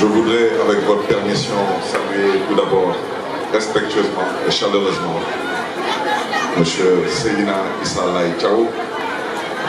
Je voudrais, avec votre permission, saluer tout d'abord respectueusement et chaleureusement M. Seydina Issa Laye Thiaw,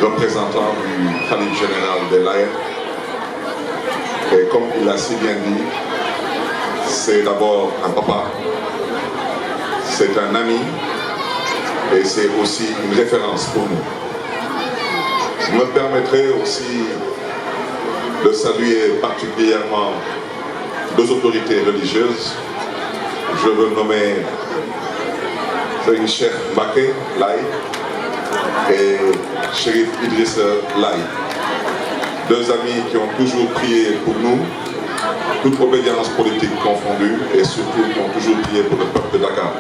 représentant du Khalife général des Layènes. Et comme il l'a si bien dit, c'est d'abord un papa, c'est un ami et c'est aussi une référence pour nous. Je me permettrai aussi de saluer particulièrement deux autorités religieuses. Je veux nommer Serigne Cheikh Mbacké Laye et Chérif Idrissa Laye. Deux amis qui ont toujours prié pour nous, toute obédience politique confondue, et surtout qui ont toujours prié pour le peuple de Dakar.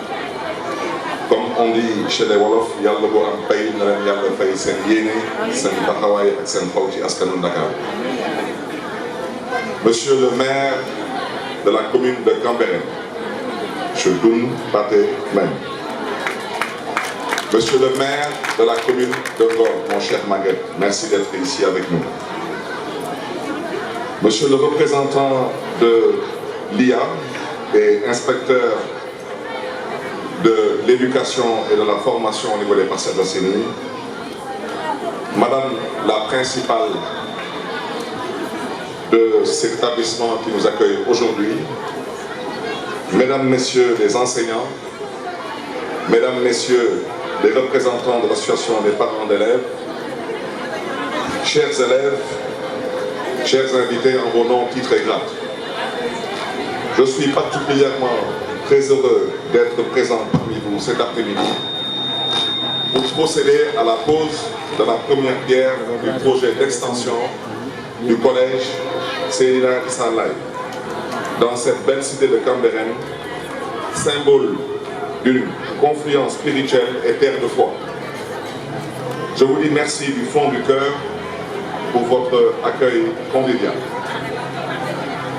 Comme on dit chez les Wolof, yàlla boo am pay na leen yàlla fay seen yéene, seen taxawaay ak seen xol ci askanu Dakar. Monsieur le maire de la commune de Cambérène, M. Doun Pathé Mène. Monsieur le maire de la commune de Ngor, mon cher Maguette, merci d'être ici avec nous. Monsieur le représentant de l'IA et inspecteur de l'éducation et de la formation au niveau des Parcelles Assainies, Madame la principale de cet établissement qui nous accueille aujourd'hui, Mesdames, Messieurs les enseignants, Mesdames, Messieurs les représentants de l'association des parents d'élèves, chers élèves, chers invités en vos noms, titres et grades. Je suis particulièrement très heureux d'être présent parmi vous cet après-midi pour procéder à la pose de la première pierre du projet d'extension du collège Seydina Issa Laye dans cette belle cité de Cambérène, symbole d'une confluence spirituelle et terre de foi. Je vous dis merci du fond du cœur pour votre accueil convivial.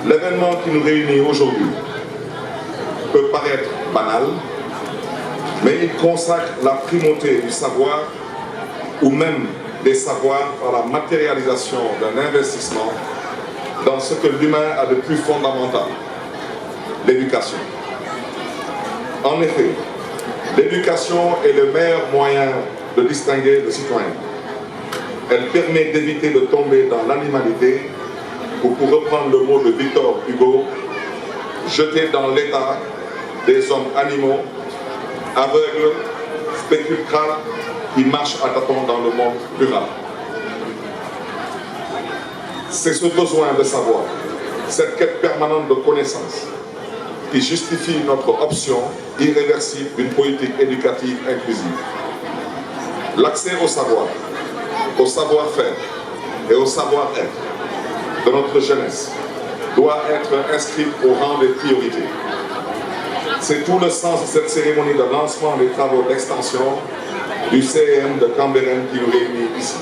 L'événement qui nous réunit aujourd'hui peut paraître banal, mais il consacre la primauté du savoir ou même des savoirs par la matérialisation d'un investissement dans ce que l'humain a de plus fondamental, l'éducation. En effet, l'éducation est le meilleur moyen de distinguer le citoyen. Elle permet d'éviter de tomber dans l'animalité ou, pour reprendre le mot de Victor Hugo, jeter dans l'état des hommes animaux, aveugles, spéculcrats qui marchent à tâtons dans le monde rural. C'est ce besoin de savoir, cette quête permanente de connaissance qui justifie notre option irréversible d'une politique éducative inclusive. L'accès au savoir, au savoir-faire et au savoir-être de notre jeunesse doit être inscrit au rang des priorités. C'est tout le sens de cette cérémonie de lancement des travaux d'extension du CEM de Cambérène qui nous réunit ici.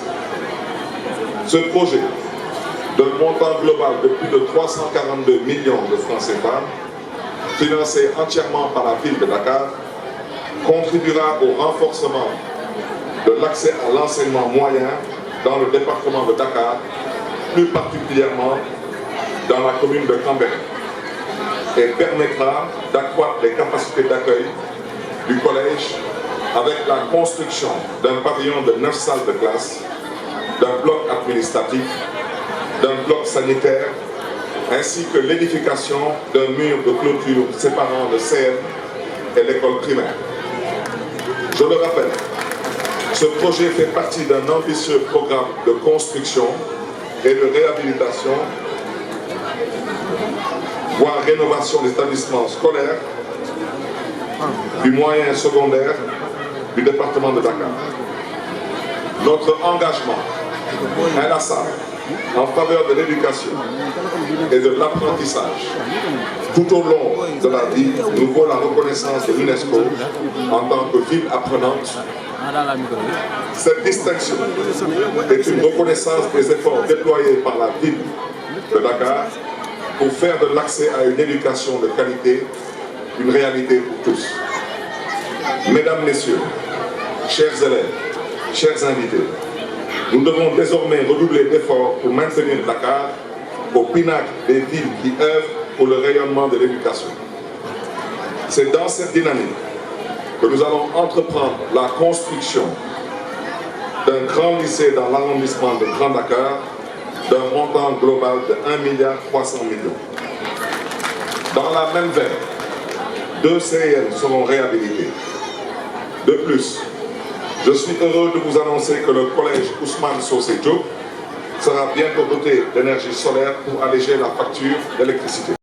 Ce projet, d'un montant global de plus de 342 millions de francs CFA, financé entièrement par la ville de Dakar, contribuera au renforcement de l'accès à l'enseignement moyen dans le département de Dakar, plus particulièrement dans la commune de Cambérène, et permettra d'accroître les capacités d'accueil du collège avec la construction d'un pavillon de 9 salles de classe, d'un bloc administratif, d'un bloc sanitaire, ainsi que l'édification d'un mur de clôture séparant le CM et l'école primaire. Je le rappelle, ce projet fait partie d'un ambitieux programme de construction et de réhabilitation, voire rénovation des établissements scolaires, du moyen secondaire du département de Dakar. Notre engagement inlassable en faveur de l'éducation et de l'apprentissage tout au long de la vie nous vaut la reconnaissance de l'UNESCO en tant que ville apprenante. Cette distinction est une reconnaissance des efforts déployés par la ville de Dakar pour faire de l'accès à une éducation de qualité une réalité pour tous. Mesdames, Messieurs, chers élèves, chers invités, nous devons désormais redoubler d'efforts pour maintenir Dakar au pinacle des villes qui œuvrent pour le rayonnement de l'éducation. C'est dans cette dynamique que nous allons entreprendre la construction d'un grand lycée dans l'arrondissement de Grand Dakar d'un montant global de 1,3 milliard. Dans la même veine, 2 CIL seront réhabilités. De plus, je suis heureux de vous annoncer que le collège Ousmane Socé Diop sera bientôt doté d'énergie solaire pour alléger la facture d'électricité.